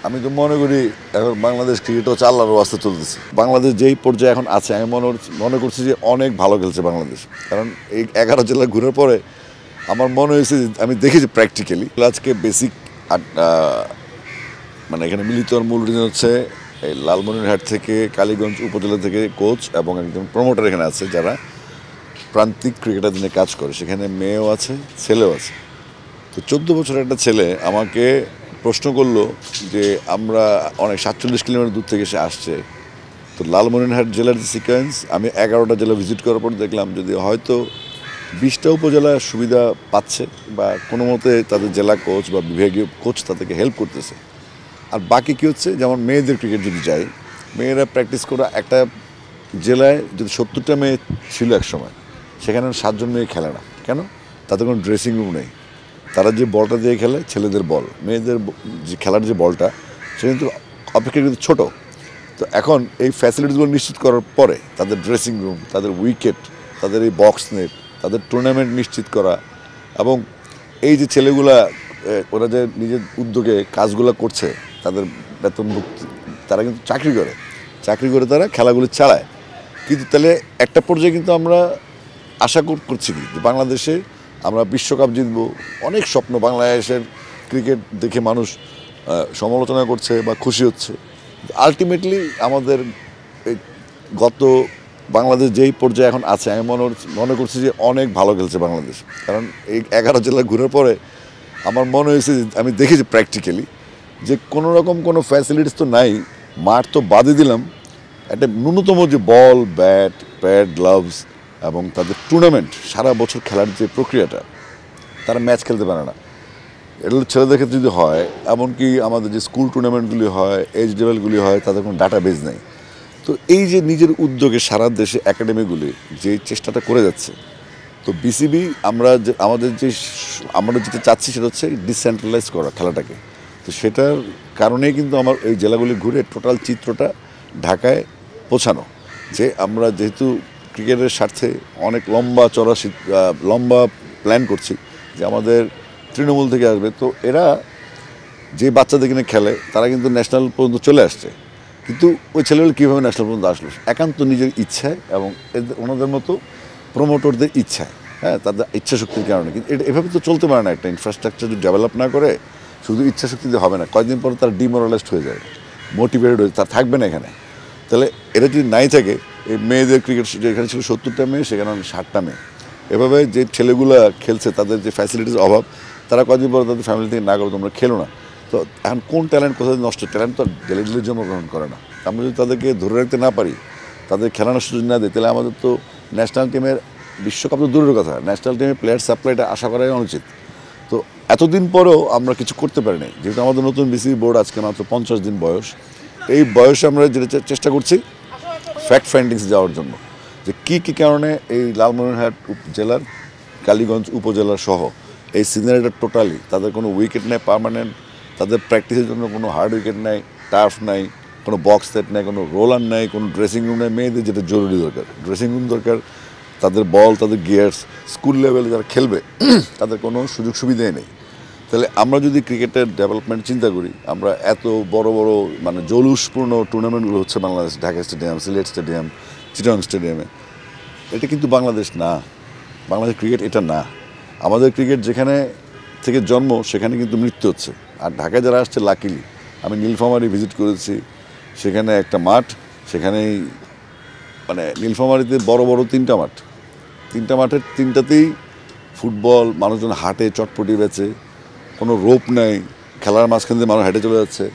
আমি তো মনে করি এখন বাংলাদেশ ক্রিকেট হচ্ছে আল্লাহর ওয়াস্তে চলতেছে। বাংলাদেশ যেই পর্যায়ে এখন আছে আমি মনে করছি যে অনেক ভালো খেলছে বাংলাদেশ। কারণ এই 11 জেলা ঘুরার পরে আমার মনে হয়েছে যে আমি দেখেছি প্র্যাকটিক্যালি আজকে বেসিক মানে এখানে মিলিত হওয়ার মূল রিজন হচ্ছে এই লালমনিরহাট থেকে কালীগঞ্জ উপজেলা থেকে কোচ এবং একজন প্রমোটার এখানে আছে যারা প্রান্তিক ক্রিকেটার নিয়ে কাজ করে। সেখানে মেয়েও আছে, ছেলেও আছে। তো 14 বছরের একটা ছেলে আমাকে প্রশ্ন করলো যে আমরা অনেক 47 কিলোমিটার দূর থেকে সে আসছে। তো লালমনিরহাট জেলার যে সিকোয়েন্স, আমি 11টা জেলা ভিজিট করার পর দেখলাম যদি হয়তো 20টা উপজেলা সুবিধা পাচ্ছে বা কোনো মতে তাদের জেলা কোচ বা বিভাগীয় কোচ তাদেরকে হেল্প করতেছে। আর বাকি কী হচ্ছে, যেমন মেয়েদের ক্রিকেট যদি যায়, মেয়েরা প্র্যাকটিস করা একটা জেলায় যদি 70টা মেয়ে ছিল এক সময়, সেখানে 7 জন মেয়ে খেলে না। কেন? তাদের কোনো ড্রেসিং রুম নেই। তারা যে বলটা দিয়ে খেলে ছেলেদের বল, মেয়েদের যে খেলার যে বলটা সে কিন্তু অপেক্ষাকৃত ছোট। তো এখন এই ফ্যাসিলিটিসগুলো নিশ্চিত করার পরে তাদের ড্রেসিং রুম, তাদের উইকেট, তাদের এই বক্স নেট, তাদের টুর্নামেন্ট নিশ্চিত করা এবং এই যে ছেলেগুলা ওরা যে নিজের উদ্যোগে কাজগুলো করছে, তাদের বেতনভুক্তি, তারা কিন্তু চাকরি করে তারা খেলাগুলি চালায়। কিন্তু তাহলে একটা পর্যায়ে কিন্তু আমরা আশা করছি কি যে বাংলাদেশে আমরা বিশ্বকাপ জিতবো। অনেক স্বপ্ন, বাংলাদেশের ক্রিকেট দেখে মানুষ সমালোচনা করছে বা খুশি হচ্ছে। আলটিমেটলি আমাদের এই গত বাংলাদেশ যেই পর্যায়ে এখন আছে আমি মনে করছি যে অনেক ভালো খেলছে বাংলাদেশ। কারণ এই 11 জেলা ঘুরার পরে আমার মনে হয়েছে যে আমি দেখেছি প্র্যাকটিক্যালি যে কোনো রকম কোনো ফ্যাসিলিটিস তো নাই, মাঠ তো বাদে দিলাম, একটা ন্যূনতম যে বল, ব্যাট, প্যাড, গ্লাভস এবং তাদের টুর্নামেন্ট সারা বছর খেলার যে প্রক্রিয়াটা, তারা ম্যাচ খেলতে পারে না। এটা ছেলেদের ক্ষেত্রে যদি হয়, এমনকি আমাদের যে স্কুল টুর্নামেন্টগুলি হয়, এজ লেভেলগুলি হয়, তাদের কোনো ডাটাবেজ নেই। তো এই যে নিজের উদ্যোগে সারা দেশে একাডেমিগুলি যে চেষ্টাটা করে যাচ্ছে, তো বিসিবি আমরা যেটা চাচ্ছি সেটা হচ্ছে ডিসেন্ট্রালাইজ করা খেলাটাকে। তো সেটার কারণেই কিন্তু আমার এই জেলাগুলি ঘুরে টোটাল চিত্রটা ঢাকায় পৌঁছানো, যে আমরা যেহেতু ক্রিকেটের স্বার্থে অনেক লম্বা প্ল্যান করছি যে আমাদের তৃণমূল থেকে আসবে। তো এরা যে বাচ্চাদের কিনে খেলে তারা কিন্তু ন্যাশনাল পর্যন্ত চলে আসছে, কিন্তু ওই ছেলেগুলো কীভাবে ন্যাশনাল পর্যন্ত আসলো? একান্ত নিজের ইচ্ছায় এবং ওনাদের মতো প্রমোটরদের ইচ্ছায়, হ্যাঁ, তাদের ইচ্ছা শক্তির কারণে। কিন্তু এটা এভাবে তো চলতে পারে না। একটা ইনফ্রাস্ট্রাকচার যদি ডেভেলপ না করে শুধু ইচ্ছা শক্তিতে হবে না। কয়েকদিন পরে তারা ডিমোরালাইজড হয়ে যায়, মোটিভেটেড হয়ে তার থাকবে না এখানে। তাহলে এটা যদি নাই থাকে, এই মেয়েদের ক্রিকেট যেখানে ছিল 70টা মেয়ে, সেখানে 60টা মেয়ে। এভাবে যে ছেলেগুলো খেলছে তাদের যে ফ্যাসিলিটিস অভাব, তারা কয়েকদিন পরে তাদের ফ্যামিলি থেকে না করে তোমরা খেলো না। তো এখন কোন ট্যালেন্ট কোথায় নষ্ট? ট্যালেন্ট তো ডেলি জন্মগ্রহণ করে না। আমরা যদি তাদেরকে ধরে রাখতে না পারি, তাদের খেলানোর সুযোগ না দিই, তাহলে আমাদের তো ন্যাশনাল টিমের, বিশ্বকাপ তো দূরের কথা, ন্যাশনাল টিমের প্লেয়ার সাপ্লাইটা আশা করাই অনুচিত। তো এতদিন পরেও আমরা কিছু করতে পারি না, যেহেতু আমাদের নতুন বিসিবি বোর্ড আজকে মাত্র 50 দিন বয়স। এই বয়সে আমরা যেটা চেষ্টা করছি ফ্যাক্ট ফাইন্ডিংস যাওয়ার জন্য, যে কী কী কারণে এই লালমনিরহাট জেলার কালীগঞ্জ উপজেলা সহ এই সিনারিটা টোটালি তাদের কোনো উইকেট নেই পার্মানেন্ট, তাদের প্র্যাকটিসের জন্য কোনো হার্ড উইকেট নেই, টার্ফ নাই, কোনো বক্স সেট নেই, কোনো রোলার নেই, কোনো ড্রেসিং রুম নেই। মেয়েদের যেটা জরুরি দরকার, ড্রেসিং রুম দরকার, তাদের বল, তাদের গিয়ার্স, স্কুল লেভেলে যারা খেলবে তাদের কোনো সুযোগ সুবিধাই নেই। তাহলে আমরা যদি ক্রিকেটের ডেভেলপমেন্ট চিন্তা করি, আমরা এত বড় বড় মানে জলুসপূর্ণ টুর্নামেন্টগুলো হচ্ছে বাংলাদেশ, ঢাকা স্টেডিয়াম, সিলেট স্টেডিয়াম, চিটাগং স্টেডিয়ামে, এটা কিন্তু বাংলাদেশ না। বাংলাদেশ ক্রিকেট এটা না। আমাদের ক্রিকেট যেখানে থেকে জন্ম সেখানে কিন্তু মৃত্যু হচ্ছে। আর ঢাকায় যারা আসছে, লাকিলি আমি নীলফামারী ভিজিট করেছি, সেখানে একটা মাঠ, সেখানেই মানে নীলফামারীতে বড় বড় 3টা মাঠ, 3টা মাঠের 3টাতেই ফুটবল, মানুষজন হাঁটে, চটপটি বেচে, কোনো রোপ নেই, খেলার মাঝখান দিয়ে মানুষ হেঁটে চলে যাচ্ছে,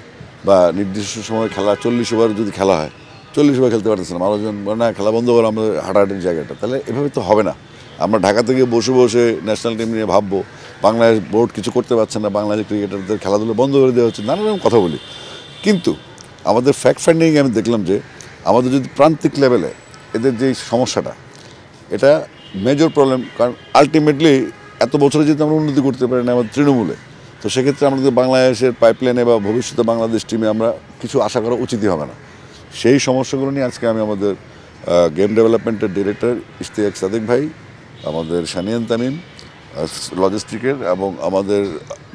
বা নির্দিষ্ট সময় খেলা 40 ওভার যদি খেলা হয় 40 ওভার খেলতে পারতেছে না, মানুষজন না খেলা বন্ধ করে আমাদের হাঁটাহাঁটির জায়গাটা। তাহলে এভাবে তো হবে না। আমরা ঢাকা থেকে বসে বসে ন্যাশনাল টিম নিয়ে ভাববো, বাংলাদেশ বোর্ড কিছু করতে পারছে না, বাংলাদেশের ক্রিকেটারদের খেলাধুলো বন্ধ করে দেওয়া হচ্ছে, নানা রকম কথা বলি। কিন্তু আমাদের ফ্যাক্ট ফাইন্ডিংয়ে আমি দেখলাম যে আমাদের যদি প্রান্তিক লেভেলে এদের যে সমস্যাটা, এটা মেজর প্রবলেম। কারণ আলটিমেটলি এত বছরে যদি আমরা উন্নতি করতে পারি না আমাদের তৃণমূলে, তো সেক্ষেত্রে আমাদের বাংলাদেশের পাইপলাইনে বা ভবিষ্যতে বাংলাদেশ টিমে আমরা কিছু আশা করা উচিতই হবে না। সেই সমস্যাগুলো নিয়ে আজকে আমি আমাদের গেম ডেভেলপমেন্টের ডিরেক্টর ইশতিয়াক সাদিক ভাই, আমাদের শানিয়ান তামিম লজিস্টিকের এবং আমাদের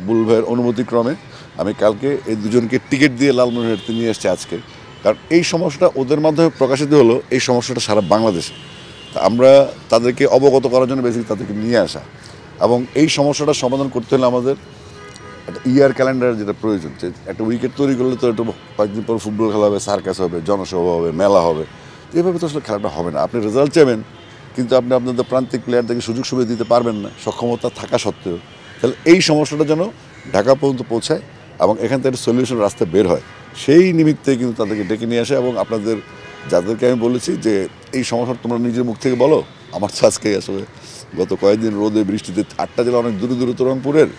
বুল ভাইয়ের অনুমতিক্রমে আমি কালকে এই দুজনকে টিকিট দিয়ে লালমনিরহাটে নিয়ে এসেছি আজকে, কারণ এই সমস্যাটা ওদের মাধ্যমে প্রকাশিত হলো, এই সমস্যাটা সারা বাংলাদেশে। তা আমরা তাদেরকে অবগত করার জন্য বেশি তাদেরকে নিয়ে আসা, এবং এই সমস্যাটা সমাধান করতে হলে আমাদের একটা ইয়ার ক্যালেন্ডার যেটা প্রয়োজন, যে একটা উইকেট তৈরি করলে তো একটু কয়েকদিন পর ফুটবল খেলা হবে, সার্কাস হবে, জনসভা হবে, মেলা হবে। এইভাবে তো আসলে খেলাটা হবে না। আপনি রেজাল্ট চাইবেন, কিন্তু আপনি আপনাদের প্রান্তিক প্লেয়ারদেরকে সুযোগ সুবিধা দিতে পারবেন না সক্ষমতা থাকা সত্ত্বেও। তাহলে এই সমস্যাটা যেন ঢাকা পর্যন্ত পৌঁছায় এবং এখান থেকে একটা সলিউশন রাস্তা বের হয়, সেই নিমিত্তে কিন্তু তাদেরকে ডেকে নিয়ে আসে। এবং আপনাদের যাদেরকে আমি বলেছি যে এই সমস্যাটা তোমরা নিজের মুখ থেকে বলো, আমার তো আজকে আসলে গত কয়েকদিন রোদে বৃষ্টিতে 8টা জেলা অনেক দূরে দূরে তো রংপুরের,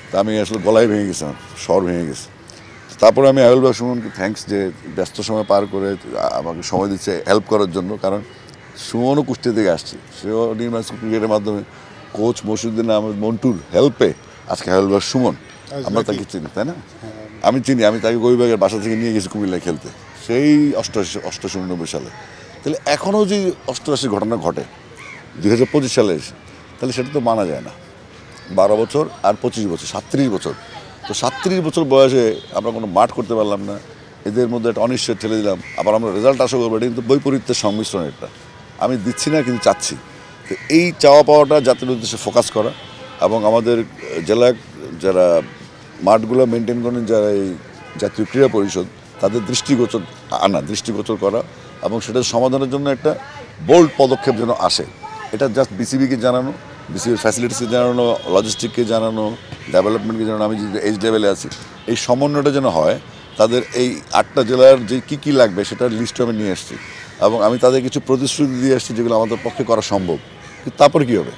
তা আমি আসলে গলায় ভেঙে গেছিলাম, স্বর ভেঙে গেছে। তারপরে আমি আয়ুল ভাই সুমনকে থ্যাঙ্কস, যে ব্যস্ত সময় পার করে আমাকে সময় দিচ্ছে হেল্প করার জন্য, কারণ সুমনও কুষ্টিয়া থেকে আসছে, সেও নির্মাণ ক্রিকেটের মাধ্যমে কোচ মসিউদ্দিন আহমেদ মন্টুর হেল্পে আজকে আয়ুল ভাই সুমন, আমরা তাকে চিনি তাই না? আমি চিনি, আমি তাকে গরিবাগের বাসা থেকে নিয়ে গেছি কুমিল্লায় খেলতে সেই 88 সালে। তাহলে এখনও যে 88 ঘটনা ঘটে 2025 সালে এসে, তাহলে সেটা তো মানা যায় না। 12 বছর আর 25 বছর, 37 বছর। তো 37 বছর বয়সে আমরা কোনো মাঠ করতে পারলাম না, এদের মধ্যে একটা অনিশ্চয় ঠেলে দিলাম, আবার আমরা রেজাল্ট আশা করবো। এটা কিন্তু বৈপরীত্যের সংমিশ্রণ, এটা আমি দিচ্ছি না কিন্তু চাচ্ছি। তো এই চাওয়া পাওয়াটা জাতির উদ্দেশ্যে ফোকাস করা, এবং আমাদের জেলা যারা মাঠগুলো মেনটেন করেন, যারা এই জাতীয় ক্রীড়া পরিষদ, তাদের দৃষ্টিগোচর করা, এবং সেটার সমাধানের জন্য একটা বোল্ড পদক্ষেপ যেন আসে। এটা জাস্ট বিসিবিকে জানানো, বিসিবির ফ্যাসিলিটিসকে জানানো, লজিস্টিককে জানানো, ডেভেলপমেন্টকে জানানো, আমি যদি এইচ লেভেলে আছি, এই সমন্বয়টা যেন হয়। তাদের এই 8টা জেলার যে কী লাগবে সেটার লিস্টও আমি নিয়ে এসেছি, এবং আমি তাদের কিছু প্রতিশ্রুতি দিয়ে এসেছি যেগুলো আমাদের পক্ষে করা সম্ভব। কিন্তু তারপর কী হবে,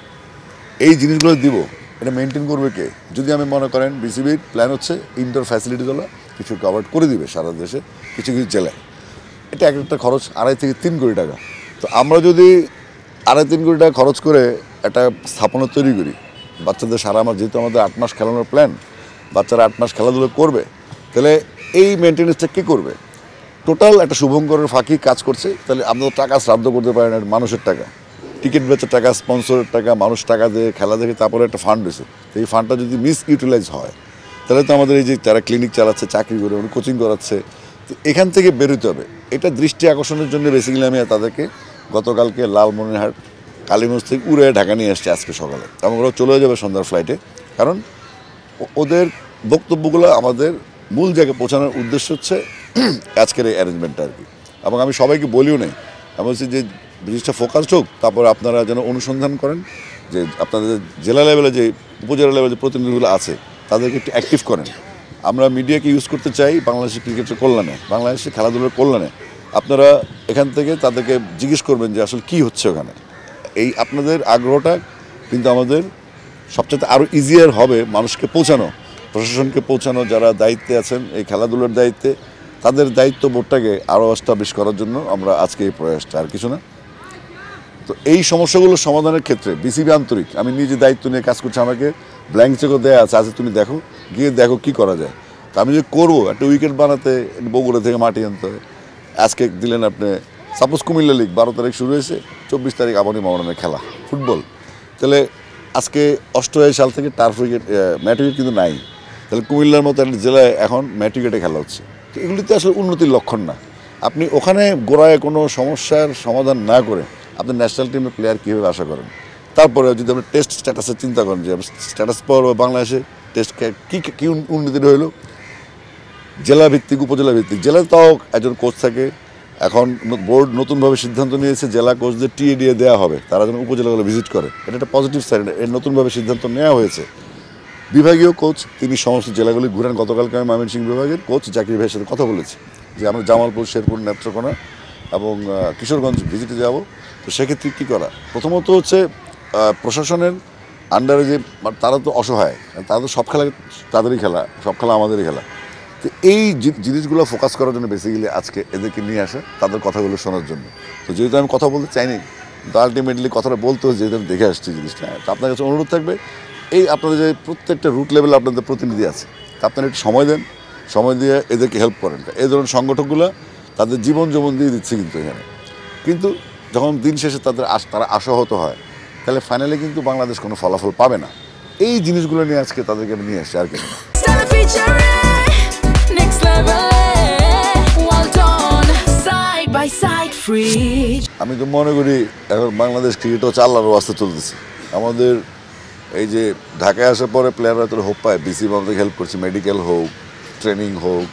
এই জিনিসগুলো দিব, এটা মেনটেন করবে কে? যদি আমি মনে করেন বিসিবির প্ল্যান হচ্ছে ইনডোর ফ্যাসিলিটিগুলো কিছু কভার করে দিবে সারা দেশে কিছু কিছু জেলায়, এটা একটা খরচ 2.5 থেকে 3 কোটি টাকা। তো আমরা যদি 2.5-3 কোটি টাকা খরচ করে একটা স্থাপনা তৈরি করি, বাচ্চাদের যেহেতু আমাদের 8 মাস খেলানোর প্ল্যান, বাচ্চারা 8 মাস খেলাধুলো করবে, তাহলে এই মেনটেন্যান্সটা কে করবে? টোটাল একটা শুভঙ্করের ফাঁকি কাজ করছে। তাহলে আপনাদের টাকা শ্রাদ্ধ করতে পারেন, মানুষের টাকা, টিকিট বেচার টাকা, স্পন্সরের টাকা, মানুষ টাকা দিয়ে খেলা দেখে তারপরে একটা ফান্ড হয়েছে। তো এই ফান্ডটা যদি মিস ইউটিলাইজ হয়, তাহলে তো আমাদের এই যে যারা ক্লিনিক চালাচ্ছে, চাকরি করে, উনি কোচিং করাচ্ছে, তো এখান থেকে বেরোতে হবে। এটা দৃষ্টি আকর্ষণের জন্য বেসিক্যালি আমি তাদেরকে গতকালকে লালমনিরহাট কালীগঞ্জ থেকে উড়ে ঢাকা নিয়ে আসছে আজকে সকালে, এবং ওরা চলে যাবে সন্ধ্যার ফ্লাইটে। কারণ ওদের বক্তব্যগুলো আমাদের মূল জায়গায় পৌঁছানোর উদ্দেশ্য হচ্ছে আজকের এই অ্যারেঞ্জমেন্টটা আর কি। এবং আমি সবাইকে বলিও নেই, আমি বলছি যে জিনিসটা ফোকাসড হোক, তারপর আপনারা যেন অনুসন্ধান করেন যে আপনাদের জেলা লেভেলে যে উপজেলা লেভেলে যে প্রতিনিধিগুলো আছে তাদেরকে একটু অ্যাক্টিভ করেন। আমরা মিডিয়াকে ইউজ করতে চাই বাংলাদেশের ক্রিকেটের কল্যাণে, বাংলাদেশের খেলাধুলার কল্যাণে। আপনারা এখান থেকে তাদেরকে জিজ্ঞেস করবেন যে আসলে কী হচ্ছে ওখানে। এই আপনাদের আগ্রহটা কিন্তু আমাদের সবচেয়ে আরও ইজিয়ার হবে মানুষকে পৌঁছানো, প্রশাসনকে পৌঁছানো, যারা দায়িত্বে আছেন এই খেলাধুলার দায়িত্বে, তাদের দায়িত্ববোধটাকে আরও এস্টাবলিশ করার জন্য আমরা আজকে এই প্রয়াসটা, আর কিছু না। তো এই সমস্যাগুলো সমাধানের ক্ষেত্রে বিসিবি আন্তরিক, আমি নিজে দায়িত্ব নিয়ে কাজ করছি, আমাকে ব্ল্যাঙ্ক চেকও দেওয়া আছে, আচ্ছা তুমি দেখো, গিয়ে দেখো কী করা যায়। তো আমি যে করবো একটা উইকেট বানাতে বগুড়া থেকে মাটি আনতে হয়, আজকে দিলেন আপনি সাপোজ কুমিল্লা লিগ 12 তারিখ শুরু হয়েছে, 24 তারিখ আবানি মামলানের খেলা ফুটবল, তাহলে আজকে 88 সাল থেকে টার্ফ উইকেট ম্যাট উইকেট কিন্তু নাই। তাহলে কুমিল্লার মতো একটা জেলায় এখন ম্যাট উইকেটে খেলা হচ্ছে। তো এগুলিতে আসলে উন্নতির লক্ষণ না। আপনি ওখানে গোড়ায় কোনো সমস্যার সমাধান না করে আপনি ন্যাশনাল টিমের প্লেয়ার কীভাবে আশা করেন? তারপরে যদি আপনি টেস্ট স্ট্যাটাসের চিন্তা করেন যে স্ট্যাটাস পাওয়ার বাংলাদেশে টেস্ট কী উন্নতি হলো, জেলা ভিত্তিক, উপজেলা ভিত্তিক, জেলায় তাও একজন কোচ থাকে। এখন বোর্ড নতুনভাবে সিদ্ধান্ত নিয়েছে জেলা কোচদের টিএডিএ দেওয়া হবে, তারা যেন উপজেলাগুলো ভিজিট করে। এটা একটা পজিটিভ সাইড, এর নতুনভাবে সিদ্ধান্ত নেওয়া হয়েছে। বিভাগীয় কোচ তিনি সমস্ত জেলাগুলি ঘুরেন। গতকালকে আমি ময়মনসিংহ বিভাগের কোচ জাকির ভাইয়ের সাথে কথা বলেছি যে আমরা জামালপুর, শেরপুর, নেত্রকোনা এবং কিশোরগঞ্জ ভিজিটে যাব। তো সেক্ষেত্রে কী করা, প্রথমত হচ্ছে প্রশাসনের আন্ডারে যে তারা তো অসহায়, তারা তো সব খেলা তাদেরই খেলা, সব খেলা আমাদেরই খেলা। তো এই জিনিসগুলো ফোকাস করার জন্য বেসিক্যালি আজকে এদেরকে নিয়ে আসা, তাদের কথাগুলো শোনার জন্য। তো যেহেতু আমি কথা বলতে চাইনি, কিন্তু আলটিমেটলি কথাটা বলতে হচ্ছে, যেহেতু আমি দেখে আসছি জিনিসটা। তো আপনার কাছে অনুরোধ থাকবে, এই আপনাদের যে প্রত্যেকটা রুট লেভেলে আপনাদের প্রতিনিধি আছে, তা আপনারা একটু সময় দেন, সময় দিয়ে এদেরকে হেল্প করেন। এই ধরনের সংগঠনগুলো তাদের জীবন দিয়ে দিচ্ছে কিন্তু এখানে, কিন্তু যখন দিন শেষে তারা আশাহত হয়, তাহলে ফাইনালি কিন্তু বাংলাদেশ কোনো ফলাফল পাবে না। এই জিনিসগুলো নিয়ে আজকে তাদেরকে আমি নিয়ে আসছি, আর কি। Well done, side by side, free. আমি তো মনে করি এখন বাংলাদেশ ক্রিকেটও চাল্লারও আস্তে চলতেছে। আমাদের এই যে ঢাকায় আসার পরে প্লেয়াররা তো হোপ পায়, বিসিবি আমাদের হেল্প করছে, মেডিকেল হোক, ট্রেনিং হোক,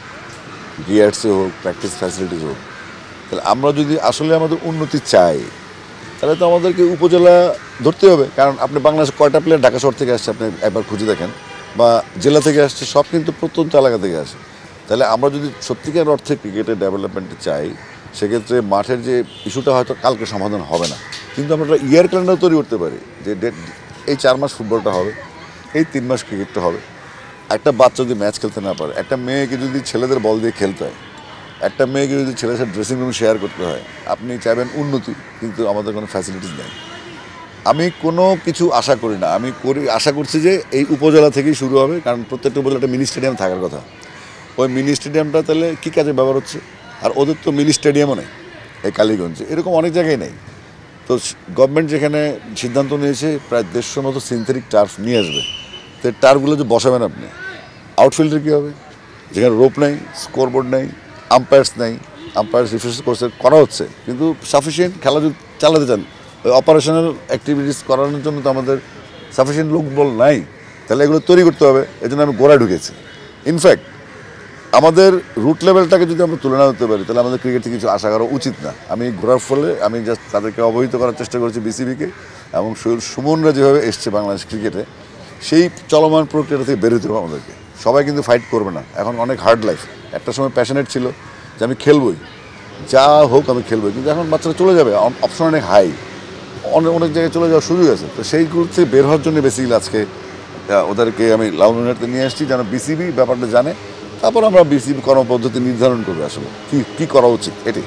গিয়ার্সে হোক, প্র্যাকটিস ফ্যাসিলিটিস হোক। তাহলে আমরা যদি আসলে আমাদের উন্নতি চাই তাহলে তো আমাদেরকে উপজেলা ধরতে হবে। কারণ আপনি বাংলাদেশে কয়টা প্লেয়ার ঢাকা শহর থেকে আসছে আপনি একবার খুঁজে দেখেন, বা জেলা থেকে আসছে, সব কিন্তু প্রত্যন্ত এলাকা থেকে আসে। তাহলে আমরা যদি সত্যিকার অর্থে ক্রিকেটের ডেভেলপমেন্টে চাই সেক্ষেত্রে মাঠের যে ইস্যুটা হয়তো কালকে সমাধান হবে না, কিন্তু আমরা একটা ইয়ার ক্যালেন্ডার তৈরি করতে পারি যে এই 4 মাস ফুটবলটা হবে, এই 3 মাস ক্রিকেটটা হবে। একটা বাচ্চা যদি ম্যাচ খেলতে না পারে, একটা মেয়েকে যদি ছেলেদের বল দিয়ে খেলতে হয়, একটা মেয়েকে যদি ছেলের সাথে ড্রেসিং রুম শেয়ার করতে হয়, আপনি চাইবেন উন্নতি, কিন্তু আমাদের কোনো ফ্যাসিলিটিস নেই। আমি কোনো কিছু আশা করি না, আমি আশা করছি যে এই উপজেলা থেকেই শুরু হবে। কারণ প্রত্যেকটা উপজেলা একটা মিনি স্টেডিয়াম থাকার কথা। ওই মিনি স্টেডিয়ামটা তাহলে কী কাজে ব্যবহার হচ্ছে? আর ওদের তো মিনি স্টেডিয়ামও নেই এই কালীগঞ্জে, এরকম অনেক জায়গায় নেই। তো গভর্নমেন্ট যেখানে সিদ্ধান্ত নিয়েছে প্রায় 150 মতো সিনথেটিক টার্ফ নিয়ে আসবে, তো টার্ফগুলো যে বসাবেন আপনি, আউটফিল্ডের কী হবে? যেখানে রোপ নেই, স্কোরবোর্ড নেই, আম্পায়ার্স নেই, আম্পায়ার্স রিফ্রেশ কোর্স করা হচ্ছে কিন্তু সাফিসিয়েন্ট খেলা যদি চালাতে চান, ওই অপারেশনাল অ্যাক্টিভিটিস করানোর জন্য তো আমাদের সাফিসিয়েন্ট লোকবল নাই। তাহলে এগুলো তৈরি করতে হবে, এই জন্য আমি গোড়ায় ঢুকেছি। ইনফ্যাক্ট আমাদের রুট লেভেলটাকে যদি আমরা তুলে না করতে পারি তাহলে আমাদের ক্রিকেট থেকে কিছু আশা করা উচিত না। আমি ঘোরার ফলে আমি জাস্ট তাদেরকে অবহিত করার চেষ্টা করেছি বিসিবিকে, এবং সুমনরা যেভাবে এসছে বাংলাদেশ ক্রিকেটে, সেই চলমান প্রক্রিয়া থেকে বেরোতে হবে আমাদেরকে। সবাই কিন্তু ফাইট করবে না, এখন অনেক হার্ড লাইফ। একটা সময় প্যাশনেট ছিল যে আমি খেলবই, যা হোক আমি খেলবই, কিন্তু এখন বাচ্চারা চলে যাবে, অপশন অনেক হাই, অনেক জায়গায় চলে যাওয়ার সুযোগ আছে। তো সেইগুলো থেকে বের হওয়ার জন্য বেসিক্যালি আজকে ওদেরকে আমি লালমনিরহাটে নিয়ে আসছি, যেন বিসিবি ব্যাপারটা জানে, তারপর আমরা বিসিবি কর্মপদ্ধতি নির্ধারণ করবো আসলে কী করা উচিত এটি।